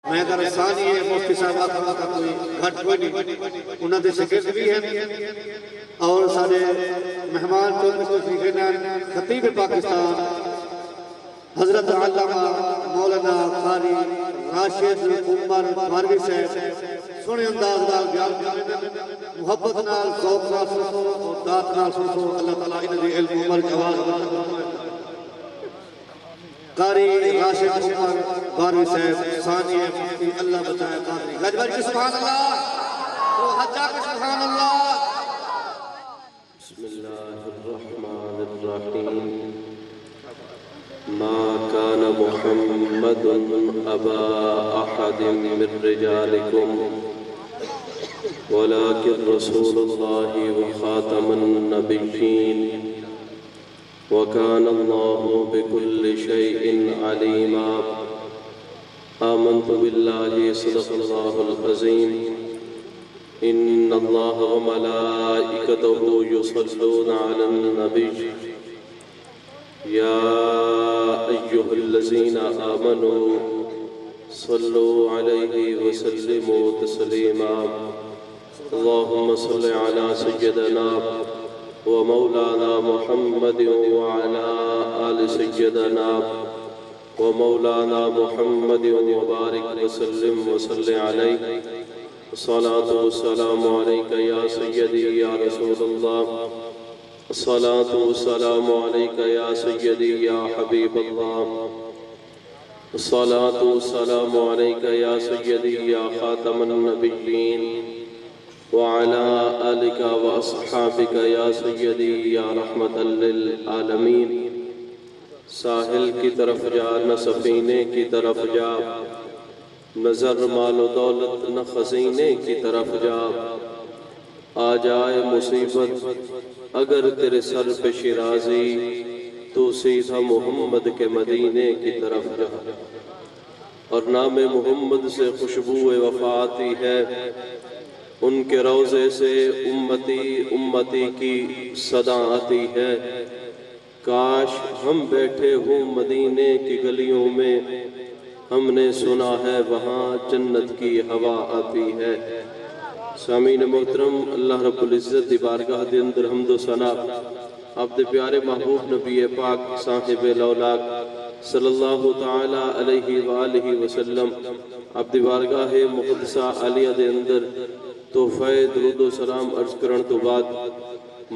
میں اگر ثانی ہے مفتی صاحب آقا کا کوئی گھٹ کوئی نہیں انہوں نے شکرد بھی ہیں اور سارے مہمان چوکس تشریفین خطیب پاکستان حضرت علامہ مولانا قاری راشد عمر بھاروی صاحب سونے انداز نال بیان کرنے محبت نال ذوق نال سنو اور دات نال سنو اللہ تعالیٰ انہوں نے علم عمر کی آواز قاری راشد عمر بھاروی صاحب ثانی مفتی اللہ بچائے قادری گجبر کی سبحان اللہ تو حجا کی سبحان اللہ بسم اللہ الرحمن الرحیم ما كان محمد أبا أحد من رجالكم ولكن رسول الله وخاتم النبيين وكان الله بكل شيء عليما آمنت بالله صدق الله العظيم إن الله وملائكته يصلون على النبي يا أيها الذين آمنوا صلوا عليه وسلموا تسليما اللهم صل على سيدنا ومولانا محمد وعلى آل سيدنا ومولانا محمد وبارك وسلم وصل عليه الصلاة والسلام عليك يا سيدي يا رسول الله الصلاة والسلام عليك يا سيدي يا حبيب الله الصلاة والسلام عليك يا سيدي يا خاتم النبيين وعلى آلك وأصحابك يا سيدي يا رحمة للعالمين ساحل کی طرف جا نہ سفینے کی طرف جا نظر مال و دولت نہ خزینے کی طرف جا آ جائے مصیبت اگر تیرے سر پہ شیرازی تو سیدھا محمد کے مدینے کی طرف جا اور نام محمد سے خوشبو وفا آتی ہے ان کے روضے سے امتی امتی کی صدا آتی ہے کاش ہم بیٹھے ہوں مدینے کی گلیوں میں ہم نے سنا ہے وہاں جنت کی ہوا آتی ہے سامعین محترم اللہ رب العزت دی بارگاہ دے اندر حمد و ثنا آپ دے پیارے محبوب نبی پاک صاحب لولاک صلی اللہ تعالی علیہ وآلہ وسلم آپ دی بارگاہ مقدسہ عالیہ دے اندر تحفہ درود و سلام عرض کرن تو بعد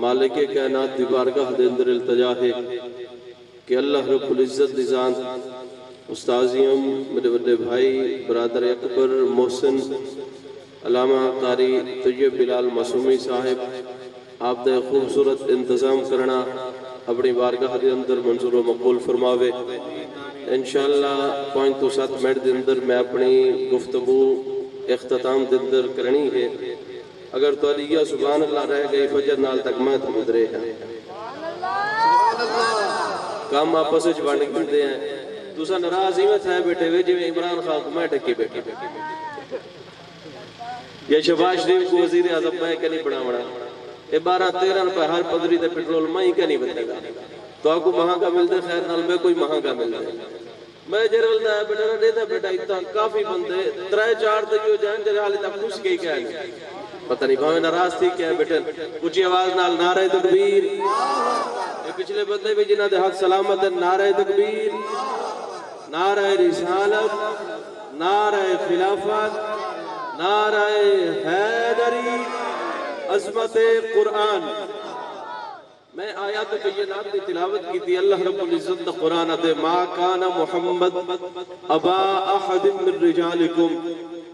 مالک کائنات دی بارگاہ دے اندر التجا ہے کہ اللہ رب العزت دی ذات استاذیم میرے بڑے بھائی برادر اکبر محسن علامہ قاری طیب بلال معصومی صاحب آپ دے خوبصورت انتظام کرنا اپنی بارگاہ دے اندر منظور و مقبول فرماوے انشاءاللہ 5-7 منٹ دے اندر میں اپنی گفتگو اختتام دے اندر کرنی ہے اگر تو علیہ سبحان اللہ رہ گئی فجر نال تک میں تو مدرے ہیں کام آپس جوانے کرتے ہیں دوسرا نراض ہیمت ہے بیٹھے ہوئے جو عمران خان کو میں ٹکی بیٹھے یہ شفاش شریف کو وزیر اعظم میں کہ نہیں بڑھا یہ 12-13 روپے ہر پدری تے پیٹرول میں ہی کہ نہیں بندے گا تو آپ کو مہنگا ملتے خیر نال میں کوئی مہنگا ملتے میں جر ولدا ہے بیٹا دیتا بیٹا اتنا کافی بندے 3-4 تے جو جان جرے حالی تک خوش گئی کیا ہے پتہ نہیں بھاویں ناراض تھی کیا ہے بیٹا اونچی آواز نال نعرہ تکبیر یہ پچھلے بندے بھی جنہاں دے حق سلامت ہے نعرہ تکبیر نعرہ رسالت نعرہ خلافت نعرہ حیدری عظمت قرآن میں آیات بینات کی تلاوت کی تھی اللہ رب العزت نے قرآن دے ما کان محمد ابا احد من رجالکم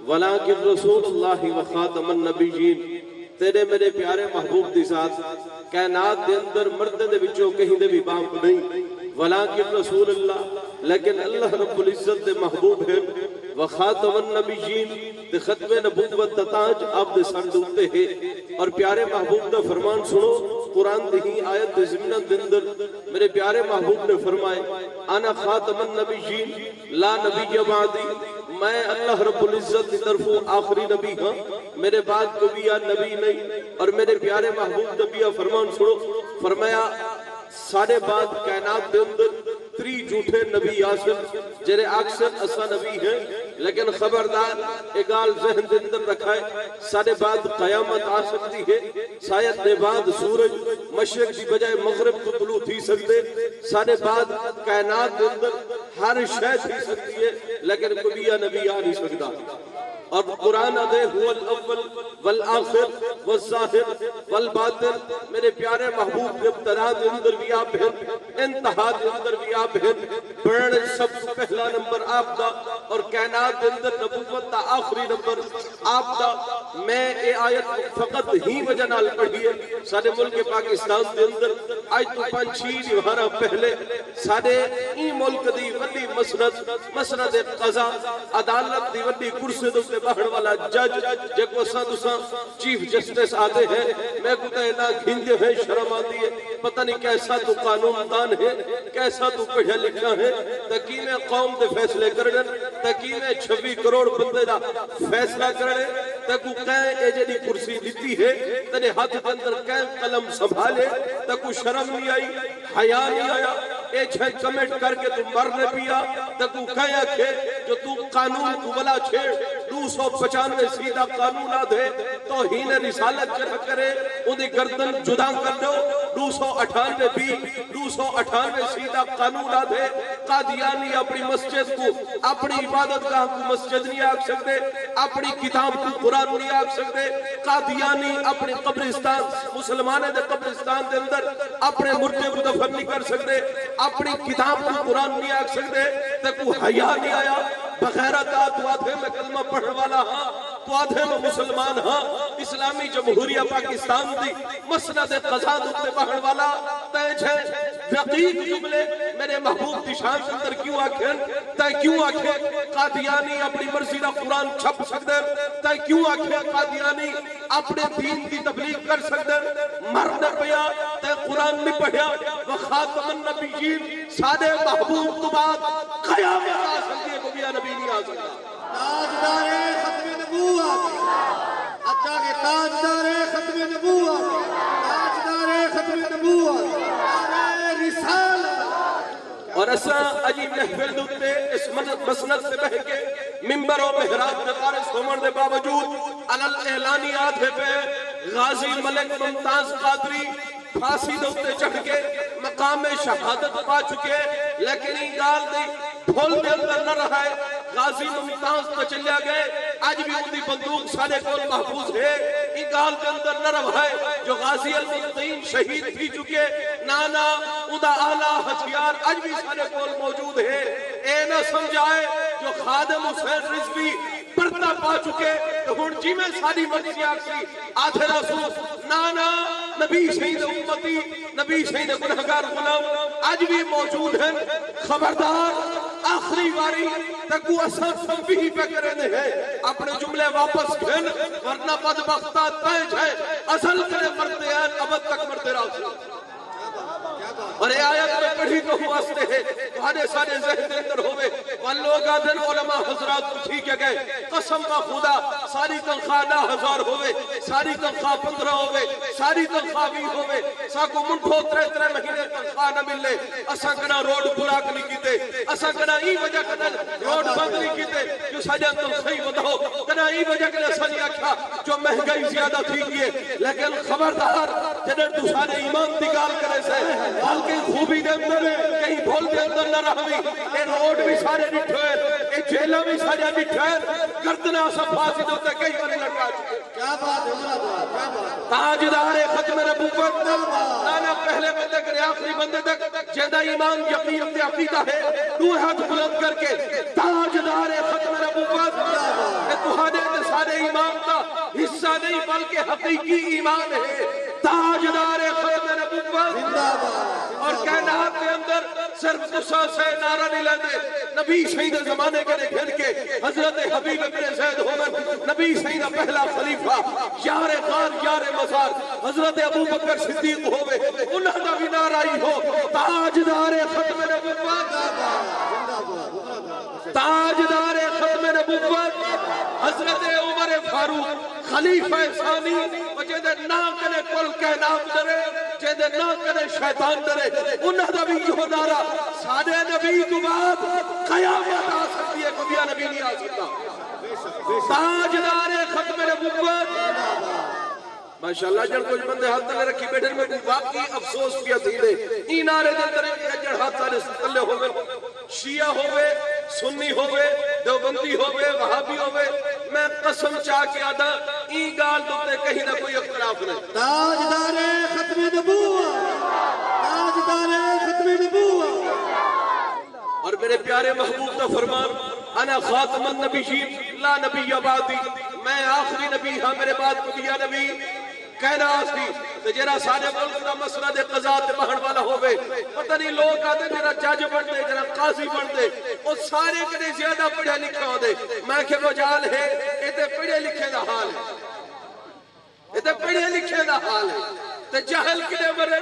ولیکن رسول اللہ و خاتم النبیین تیرے میرے پیارے محبوب دی ذات کائنات دے اندر مرد دے بچوں کہیں دے بھی باپ نہیں ولیکن رسول اللہ لیکن اللہ رب العزت دے محبوب ہیں وخاتم النبیین تے ختم نبوت تتاج آپ دے سر دوتے ہیں اور پیارے محبوب دا فرمان سنو قرآن دہی آیت دے زمنہ دندر میرے پیارے محبوب نے فرمائے انا خاتم النبیین لا نبی بعدی میں اللہ رب العزت کی طرفوں آخری نبی ہاں میرے بعد کبھی یا نبی نہیں اور میرے پیارے محبوب نبیہ فرمان سنو فرمایا ساڑھے بعد کائنات دے اندر 3 جھوٹے نبی آسن جنہیں اکثر اسا نبی ہیں لیکن خبردار ایک گال ذہن دے اندر رکھا ہے، سارے بعد قیامت آ سکتی ہے، شاید دے بعد سورج مشرق کی بجائے مغرب کو طلوع تھی سکتے، سارے بعد کائنات دے اندر ہر شے تھی سکتی ہے، لیکن کبھی یا نبی آ نہیں سکتا۔ اور قرآن دے هو الاول والآخر والظاہر والباطن، میرے پیارے محبوب ابتدا دے اندر بھی آپ ہیں، انتہا دے اندر بھی آپ ہیں، بڑھنے سب سے پہلا نمبر آپ دا، اور کائنات دے اندر نبوت دا آخری نمبر آپ دا۔ میں اے آیت فقط ہی وجہ نال پڑھی ہے، سارے ملک پاکستان دے اندر آج تو 5-6 مہینہ پہلے سارے ای ملک دی وڈی مسند قضا عدالت دی وڈی کرسی دے بہن والا جج جے کو سا چیف جسٹس آتے ہیں، میں کو کہنا گھنجے ہیں، شرم آتی ہے، پتہ نہیں کیسا تو قانون دان ہے، کیسا تو پڑھا لکھا ہے، تاکہ میں قوم دے فیصلے کرنے، تاکہ میں 26 کروڑ بندے دا فیصلہ کرنے، تاکہ کہیں اے جڑی کرسی دیتی ہے تنے ہاتھ کے اندر کہیں قلم سنبھالے، تاکہ شرم نہیں آئی، حیا نہیں آیا، اے چھے کمنٹ کر کے تو مرنے پیا، تاکہ کہیں کہ جو تو قانون کو بلا چھیڑ 295 سیدھا قانون آ دے، توہین رسالت جرح کرے، انہیں گردن جدا کر دو، 298 بھی 298 سیدھا قانون آ دے، قادیانی اپنی مسجد کو، اپنی عبادت گاہ کو مسجد نہیں آگ سکتے، اپنی کتاب کو قرآن نہیں آگ سکتے، قادیانی اپنی قبرستان، مسلمانے دے قبرستان دے اندر اپنے مردے کو دفن نہیں کر سکتے، اپنی کتاب کو قرآن نہیں آگ سکتے، تکو حیا نہیں آیا، بغیرت تو آدھے میں کلمہ پڑھنے والا ہاں، تو آدھے میں مسلمان ہاں، اسلامی جمہوریہ پاکستان دی مسند قضا دے بہن والا تیج ہے، دقیق جملے میرے محبوب دی شان کے اندر کیوں آکھیں، تے کیوں آکھیں قادیانی اپنی مرضی دا قرآن چھپ سکتے، تے کیوں آکھیں قادیانی اپنے دین کی تبلیغ کر سکتے، مرنے پیا تے قرآن نہیں پڑھیا، وخاتم النبیین سادے محبوب تو بعد قیامت آ سکتی ہے، کو بھی نبی نہیں آ سکتا۔ تاجدار ختم نبوت، اچھا کہ تاجدار ختم نبوت، تاجدار ختم نبوت، تاجدار رسالت۔ اور ایسا عجیب محفل دوتے اس مسند سے بہ کے ممبر و محراب نقارس ہومن دے باوجود علل اعلانی آدھے پہ غازی ملک ممتاز قادری پھانسی دوتے چڑھ کے مقام شہادت پا چکے، لیکن ہی گال دی بھول دے اندر نہ رہا ہے، غازی ممتاز تو چلیا گئے، آج بھی ان دی بندوق سارے کول محفوظ ہے، گال کے اندر نہ رہا ہے، جو غازی المنطین شہید تھی چکے، نانا ادا آلہ ہتھیار آج بھی سارے کول موجود ہے، اے نہ سمجھائے جو خادم حسین رضوی پردہ پا چکے، تو ہن جی میں ساری مرضی آکسی آدھے رسول نانا نبی شہید امتی، نبی شہید گنہگار غلام آج بھی موجود ہیں، خبردار آخری باری تکو اثر تنبیہ پہ کرنے ہیں، اپنے جملے واپس کھن، ورنہ بدبختہ تیج ہے، اصل کرے مرتے ہیں ابد تک مرتے رہا۔ اور یہ آیت میں پڑھی تو واسطے ہے، وہاں سارے ذہن اندر ہوئے، واللوگ آدھن علماء حضرات کو ٹھیک ہے گئے، قسم کا خدا ساری تنخواہ 9,000 ہوئے، ساری تنخواہ 15 ہوئے، ساری تنخواہ 20 ہوئے، ساکو منٹھو 3 مہینے تنخواہ نہ ملے، اسا کنا روڈ بلاک نہیں کیتے، اسا کنا ای وجہ کنا روڈ بند نہیں کیتے، جو سجن تنخواہ ودھو، کنا ای وجہ کنا سنی اکھا، جو مہنگائی زیادہ تھی گئے، لیکن خبردار جنر تو سارے ایمان دگال کرے سے، بلکہ خوبی دے اندر کہیں بھول دے اندر نہ رہوی، اے روڈ بھی سارے نٹھوئے، اے جیلہ بھی سارے نٹھوئے، گردنا سب پھانسی دوتے کئی بڑی لڑکا چکے۔ کیا بات ہے مراد، کیا بات ہے۔ تاجدار ختم نبوت، لانا پہلے بندے کرے آخری بندے تک جیدہ ایمان یقین اپنے عقیدہ ہے، دو ہاتھ بلند کر کے تاجدار ختم نبوت، کہ تہانے دے سارے ایمان کا حصہ نہیں بلکہ حقیقی ایمان ہے، تاجدار ختم نبوت، اور کائنات کے اندر صرف غصہ سے نعرہ نہیں لیندے، نبی شہید زمانے کے گھر کے حضرت حبیب ابن زید ہومن، نبی شہید پہلا خلیفہ، یار غار یار مزار، حضرت ابو بکر صدیق ہوئے، انہوں نے بھی نعرہ ہی ہو، تاجدار ختم نبوت، تاجدار ختم نبوت، حضرت عمر فاروق خلیفہ ثانی، جیدے نا کنے کل کائنات درے، جیدے نا کنے شیطان درے، انہوں نے بھی یہ نعرہ سارے نبی تو بعد قیامت آ سکتی ہے۔ انبیاء نبی نہیں آ سکتا. تاجدار ختم نبوت. ماشاءاللہ جن کچھ بندے ہاتھ تلے رکھی بیٹھے میں واقعی افسوس کیا تھی دے این نعرے دے اندر جن ہاتھ تلے ہوئے شیعہ ہوئے سنی ہوئے دیوبندی ہوئے وہابی ہوئے میں قسم چاہ کے آدھا این گال دوتے کہیں نہ کوئی اختلاف نہیں. تاجدار ختم نبوت، تاجدار ختم نبوت. اور میرے پیارے محبوب کا فرمان انا خاتم النبیین لا نبی بعدی، میں آخری نبی ہاں میرے بعد کوئی نبی کہنا آسی. تو جرا سارے ملک کا مسئلہ دے قضاء تے بہن والا ہوئے پتہ نہیں لوگ آتے جرا جج بن دے جرا قاضی بن دے وہ سارے کنے زیادہ پڑھے لکھے ہو دے. میں کہ وہ جال ہے یہ پڑھے لکھے دا حال ہے، یہ پڑھے لکھے دا حال ہے. تے جہل کنے مرے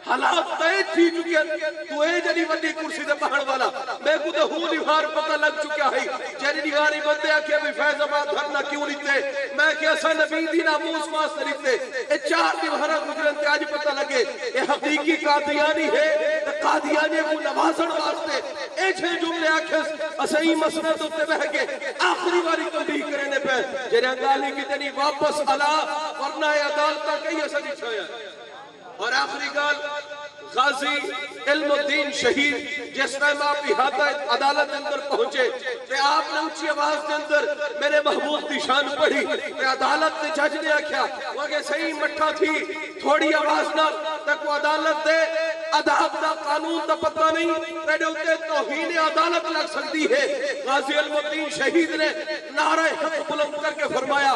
حالات تائید تھی چکے تو اے جنی بندی کرسی دے بہن والا میں کو تے ہوں نوار پتہ لگ چکا ہے جنی نواری بندے آکھے بھی فیض آباد دھرنا کیوں لیتے میں کہ ایسا نبی دی ناموس واسطے لیتے. اے چار دیوارہ گزرن تے آج پتہ لگے اے حقیقی قادیانی ہے قادیانی کو نوازن واسطے اے چھے جملے آکھے اسائی مسئلہ تو تے بہ کے آخری باری تنبیہ کرنے پہ جنہاں گالی کی تنی واپس علا ورنہ عدالتہ کئی ایسا دکھایا. اور آخری گال غازی علم الدین شہید جس ٹائم آپ احاطہ عدالت اندر پہنچے تے آپ نے اونچی آواز کے اندر میرے محبوب کی شان پڑھی تے عدالت نے جج نے آکھیا وہ کہ صحیح مٹھا تھی تھوڑی آواز نہ تک وہ عدالت دے عدالت دا قانون دا پتہ نہیں تیرے اتے توہین عدالت لگ سکتی ہے. غازی علم الدین شہید نے نعرہ حق بلند کر کے فرمایا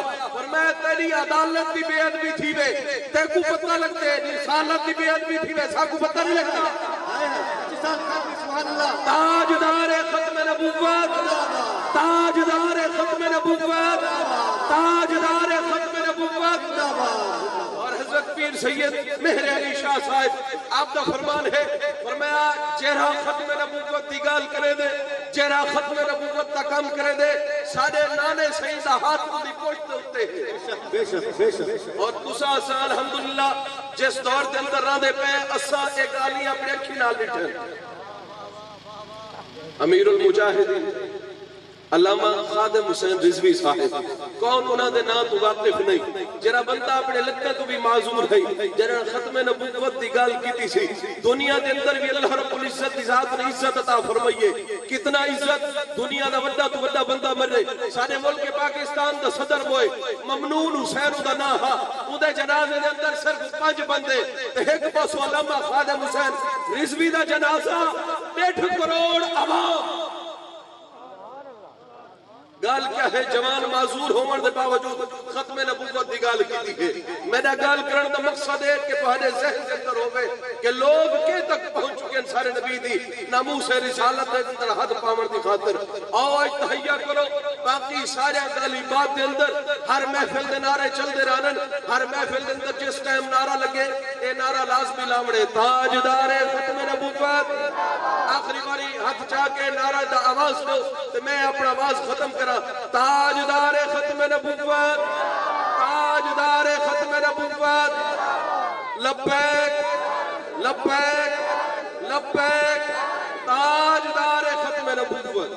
تیری عدالت دی بے ادبی تھی وے تے کو پتہ لگتے رسالت دی بے ادبی تھی وے سا کو پتہ نہیں لگتا. تاجدار ختم نبوت، تاجدار ختم نبوت، تاجدار ختم نبوت. اور حضرت پیر سید مہر علی شاہ صاحب آپ کا فرمان ہے فرمایا جہرا ختم نبوت دی گال کرے دے جہرا ختم نبوت دا کام کرے دے سارے نانے سیدہ ہاتھ کو دی پوشت ہوتے ہیں. اور تسا سا الحمدللہ جس دور دے اندر راہ دے پہ اسا ایک آلی اپنے اکھی نال بیٹھے امیر المجاہدین علامہ خادم حسین رضوی صاحب کون انہاں دے نام تو واقف نہیں جرا بندہ اپنے لگتا تو بھی معذور ہے جرا ختم نبوت دی گال کیتی سی دنیا دے اندر بھی اللہ رب العزت دی ذات نے عزت عطا فرمائیے. کتنا عزت دنیا دا وڈا تو وڈا بندہ مرے سارے ملک پاکستان دا صدر ہوئے ممنون حسین دا نام ہا اودے جنازے دے اندر صرف 5 بندے تے ایک پاسو علامہ خادم حسین رضوی دا جنازہ 1.5 کروڑ عوام. گال کیا ہے جوان معذور ہومن دے باوجود ختم نبوت دی گال کی ہے. میرا گال کرن دا مقصد ہے کہ پہلے ذہن کے اندر ہوئے کہ لوگ کے تک پہنچ چکے ہیں سارے نبی دی ناموس رسالت دے اندر حد پاون دی خاطر. آج تہیہ کرو باقی سارے گالی بات دے اندر ہر محفل دے نعرے چل دے رانن ہر محفل دے اندر جس ٹائم نعرہ لگے اے نعرہ لازمی لامڑے تاجدار ختم نبوت. آخری باری ہاتھ چاہ کے نعرہ دا آواز دو تو میں اپنا آواز ختم کرا. تاجدار ختم نبوت، تاجدار ختم نبوت. لبیک لبیک لبیک تاجدار ختم نبوت.